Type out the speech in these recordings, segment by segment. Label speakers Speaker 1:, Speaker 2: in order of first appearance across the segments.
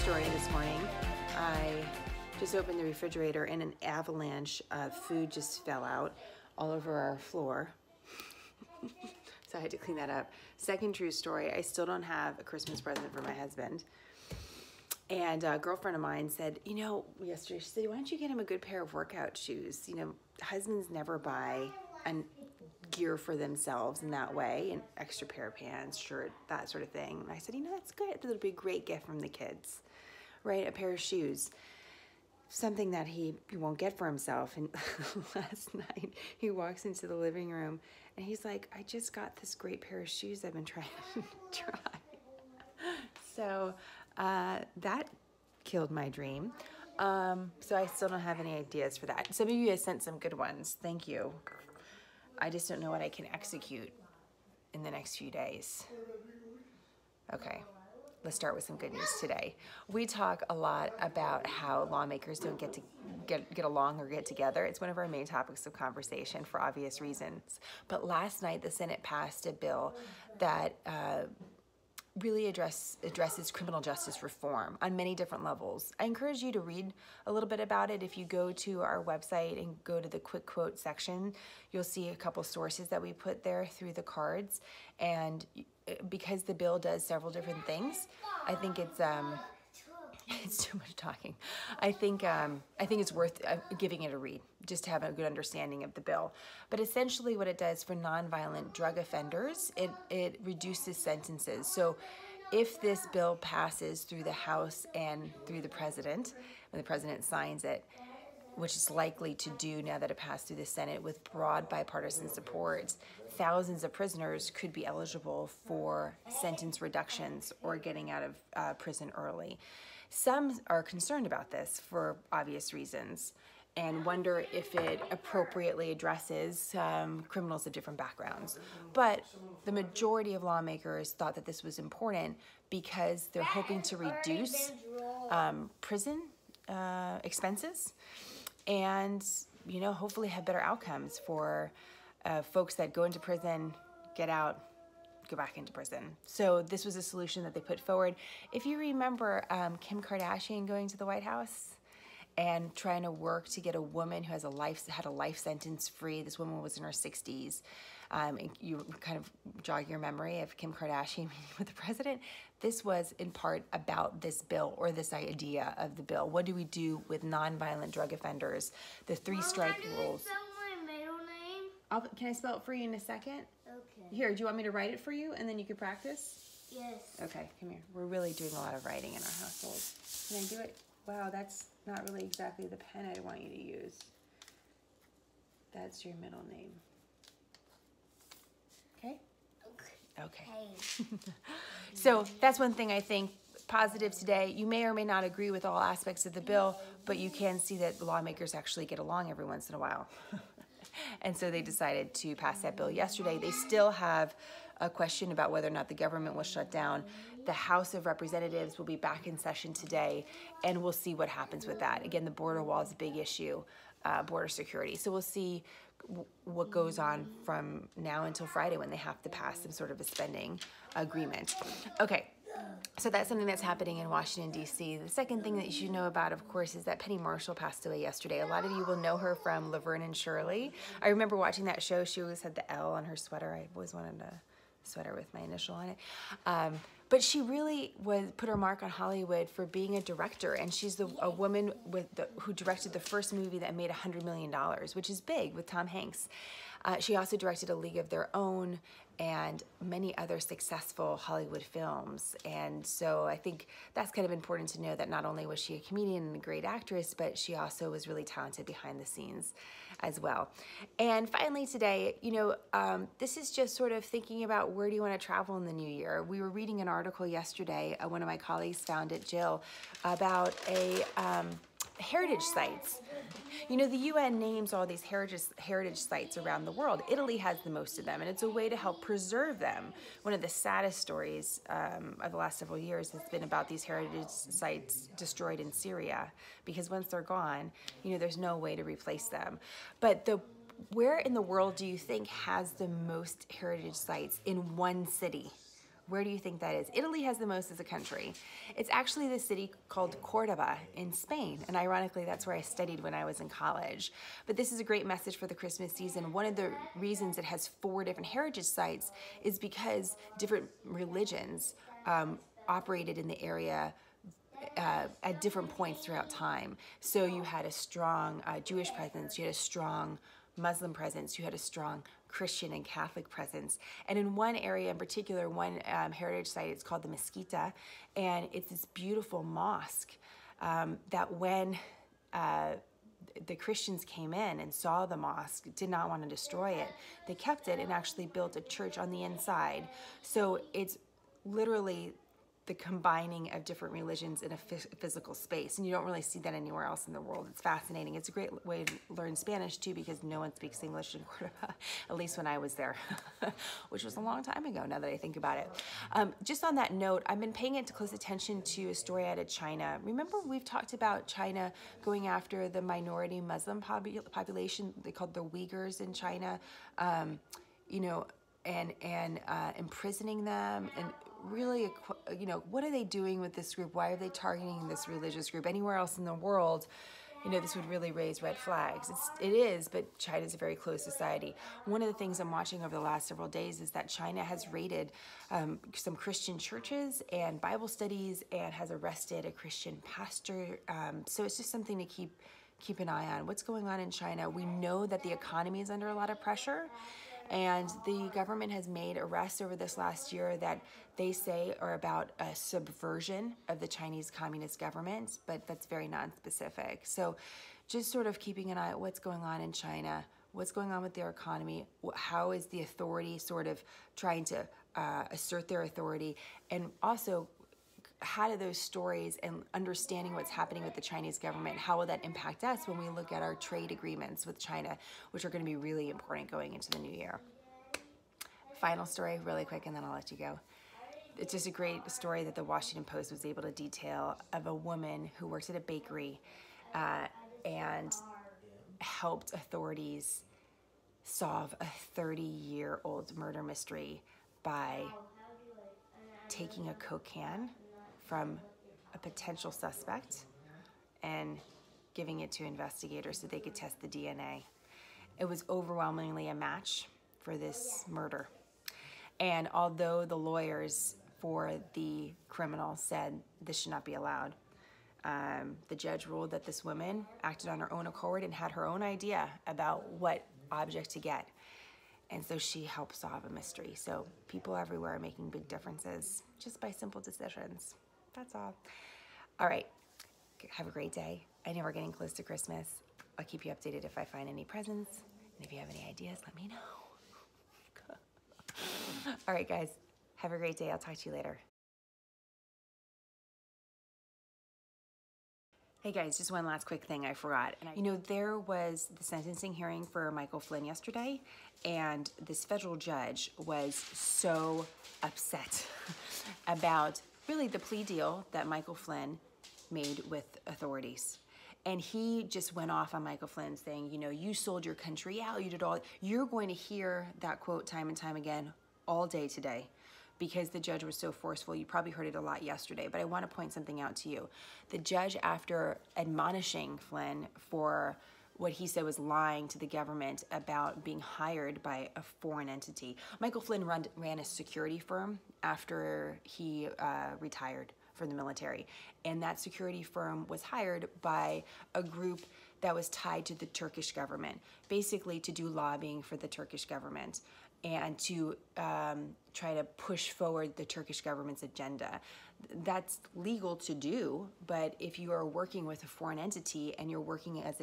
Speaker 1: story this morning. I just opened the refrigerator and an avalanche of food just fell out all over our floor. So I had to clean that up. Second true story, I still don't have a Christmas present for my husband. And a girlfriend of mine said, you know, yesterday, she said, why don't you get him a good pair of workout shoes? You know, husbands never buy gear for themselves in that way, an extra pair of pants, shirt, that sort of thing. And I said, you know, that's good. It'll be a great gift from the kids, right? A pair of shoes, something that he won't get for himself. And last night he walks into the living room and he's like, I just got this great pair of shoes I've been trying to try. So that killed my dream. So I still don't have any ideas for that. Some of you have sent some good ones. Thank you. I just don't know what I can execute in the next few days. Okay, let's start with some good news today. We talk a lot about how lawmakers don't get along or get together. It's one of our main topics of conversation for obvious reasons. But last night, the Senate passed a bill that really addresses criminal justice reform on many different levels. I encourage you to read a little bit about it. If you go to our website and go to the quick quote section, you'll see a couple sources that we put there through the cards. And because the bill does several different things, I think it's too much talking. I think it's worth giving it a read just to have a good understanding of the bill. But essentially what it does for nonviolent drug offenders, it reduces sentences. So if this bill passes through the House and through the President, when the President signs it, which is likely to do now that it passed through the Senate with broad bipartisan support, thousands of prisoners could be eligible for sentence reductions or getting out of prison early. Some are concerned about this for obvious reasons and wonder if it appropriately addresses criminals of different backgrounds. But the majority of lawmakers thought that this was important because they're hoping to reduce prison expenses and, you know, hopefully have better outcomes for folks that go into prison, get out, go back into prison. So this was a solution that they put forward. If you remember Kim Kardashian going to the White House and trying to work to get a woman who had a life sentence free. This woman was in her 60s. And you kind of jog your memory of Kim Kardashian meeting with the president. This was in part about this bill or this idea of the bill. What do we do with nonviolent drug offenders? The three-strike rules. Can I spell it for you in a second? Okay. Here, do you want me to write it for you and then you can practice?
Speaker 2: Yes.
Speaker 1: Okay, come here. We're really doing a lot of writing in our household. Can I do it? Wow, that's not really exactly the pen I want you to use. That's your middle name. Okay? Okay. So that's one thing I think positive today. You may or may not agree with all aspects of the bill, but you can see that the lawmakers actually get along every once in a while. And so they decided to pass that bill yesterday. They still have a question about whether or not the government will shut down. The House of Representatives will be back in session today, and we'll see what happens with that. Again, the border wall is a big issue, border security. So we'll see what goes on from now until Friday when they have to pass some sort of a spending agreement. Okay. So that's something that's happening in Washington, D.C. The second thing that you should know about, of course, is that Penny Marshall passed away yesterday. A lot of you will know her from Laverne and Shirley. I remember watching that show. She always had the L on her sweater. I always wanted a sweater with my initial on it. But she really put her mark on Hollywood for being a director, and she's a woman who directed the first movie that made $100 million, which is big, with Tom Hanks. She also directed A League of Their Own and many other successful Hollywood films. And so I think that's kind of important to know that not only was she a comedian and a great actress, but she also was really talented behind the scenes as well. And finally today, you know, this is just sort of thinking about where do you want to travel in the new year. We were reading an article yesterday, one of my colleagues found it, Jill, about heritage sites. You know, the UN names all these heritage sites around the world. Italy has the most of them, and it's a way to help preserve them. One of the saddest stories of the last several years has been about these heritage sites destroyed in Syria, because once they're gone, you know, there's no way to replace them. But where in the world do you think has the most heritage sites in one city Where do you think that is? Italy has the most as a country. It's actually the city called Cordoba in Spain. And ironically, that's where I studied when I was in college. But this is a great message for the Christmas season. One of the reasons it has 4 different heritage sites is because different religions operated in the area at different points throughout time. So you had a strong Jewish presence, you had a strong Muslim presence, you had a strong Christian and Catholic presence. And in one area in particular, one heritage site, it's called the Mesquita, and it's this beautiful mosque that when the Christians came in and saw the mosque, did not want to destroy it. They kept it and actually built a church on the inside. So it's literally the combining of different religions in a physical space. And you don't really see that anywhere else in the world. It's fascinating. It's a great way to learn Spanish too, because no one speaks English in Cordoba, at least when I was there, which was a long time ago now that I think about it. Just on that note, I've been paying close attention to a story out of China. Remember, we've talked about China going after the minority Muslim population. They called the Uyghurs in China, you know, and imprisoning them, and really, you know, what are they doing with this group? Why are they targeting this religious group? Anywhere else in the world, you know, this would really raise red flags. It is, but China's a very closed society. One of the things I'm watching over the last several days is that China has raided some Christian churches and Bible studies and has arrested a Christian pastor. So it's just something to keep an eye on. What's going on in China? We know that the economy is under a lot of pressure, and the government has made arrests over this last year that they say are about a subversion of the Chinese Communist government, but that's very non-specific. So just sort of keeping an eye on what's going on in China, what's going on with their economy, how is the authority sort of trying to assert their authority, and also how do those stories and understanding what's happening with the Chinese government, how will that impact us when we look at our trade agreements with China, which are going to be really important going into the new year. Final story really quick, and then I'll let you go. It's just a great story that the Washington Post was able to detail of a woman who works at a bakery and helped authorities solve a 30-year-old murder mystery by taking a Coke can from a potential suspect and giving it to investigators so they could test the DNA. It was overwhelmingly a match for this murder. And although the lawyers for the criminal said this should not be allowed, the judge ruled that this woman acted on her own accord and had her own idea about what object to get. And so she helped solve a mystery. So people everywhere are making big differences just by simple decisions. That's all. All right. Have a great day. I know we're getting close to Christmas. I'll keep you updated if I find any presents. And if you have any ideas, let me know. All right, guys. Have a great day. I'll talk to you later. Hey guys, just one last quick thing I forgot. You know, there was the sentencing hearing for Michael Flynn yesterday, and this federal judge was so upset about really the plea deal that Michael Flynn made with authorities. And he just went off on Michael Flynn saying, you know, you sold your country out, you did all. You're going to hear that quote time and time again all day today, because the judge was so forceful. You probably heard it a lot yesterday, but I want to point something out to you. The judge, after admonishing Flynn for what he said was lying to the government about being hired by a foreign entity. Michael Flynn ran a security firm after he retired from the military, and that security firm was hired by a group that was tied to the Turkish government, basically to do lobbying for the Turkish government and to try to push forward the Turkish government's agenda. That's legal to do, but if you are working with a foreign entity and you're working as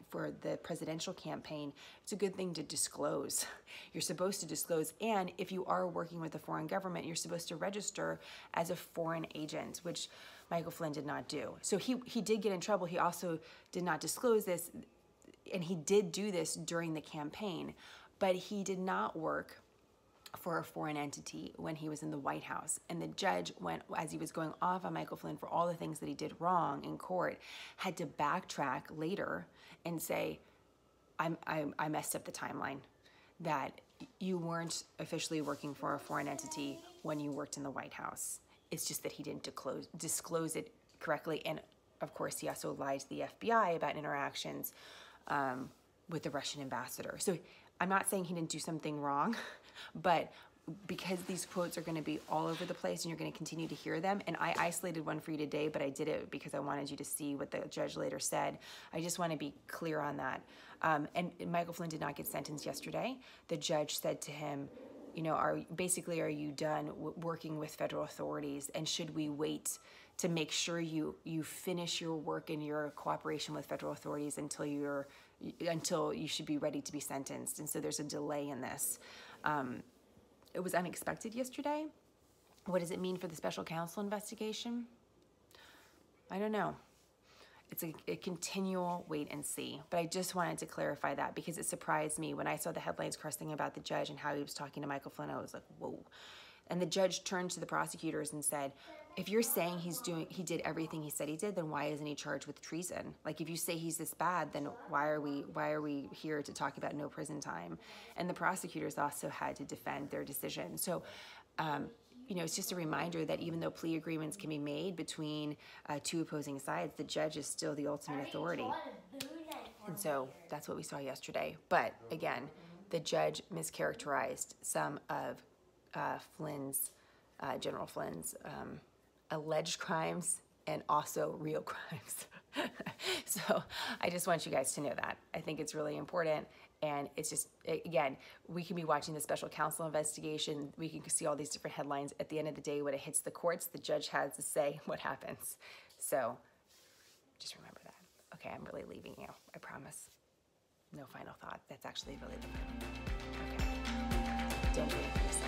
Speaker 1: for the presidential campaign, it's a good thing to disclose. You're supposed to disclose, and if you are working with a foreign government, you're supposed to register as a foreign agent, which Michael Flynn did not do. So he did get in trouble. He also did not disclose this, and he did do this during the campaign, but he did not work for a foreign entity when he was in the White House. And the judge went, as he was going off on Michael Flynn for all the things that he did wrong in court, had to backtrack later and say, I messed up the timeline, that you weren't officially working for a foreign entity when you worked in the White House. It's just that he didn't disclose it correctly. And of course, he also lied to the FBI about interactions with the Russian ambassador. So I'm not saying he didn't do something wrong, but because these quotes are going to be all over the place and you're going to continue to hear them, and I isolated one for you today, but I did it because I wanted you to see what the judge later said. I just want to be clear on that. And Michael Flynn did not get sentenced yesterday. The judge said to him, you know, are you done working with federal authorities, and should we wait to make sure you finish your work and your cooperation with federal authorities until you should be ready to be sentenced? And so there's a delay in this. It was unexpected yesterday. What does it mean for the special counsel investigation? I don't know. It's a continual wait and see. But I just wanted to clarify that because it surprised me when I saw the headlines crossing about the judge and how he was talking to Michael Flynn. I was like, whoa. And the judge turned to the prosecutors and said, if you're saying he did everything he said he did, then why isn't he charged with treason? Like, if you say he's this bad, then why are we here to talk about no prison time? And the prosecutors also had to defend their decision. So, you know, it's just a reminder that even though plea agreements can be made between two opposing sides, the judge is still the ultimate authority. And so that's what we saw yesterday. But again, the judge mischaracterized some of General Flynn's alleged crimes and also real crimes. So I just want you guys to know that. I think it's really important. And it's just, again, we can be watching the special counsel investigation. We can see all these different headlines. At the end of the day, when it hits the courts, the judge has to say what happens. So just remember that. Okay, I'm really leaving you. I promise. No final thought. That's actually really the final. Okay. Don't do anything.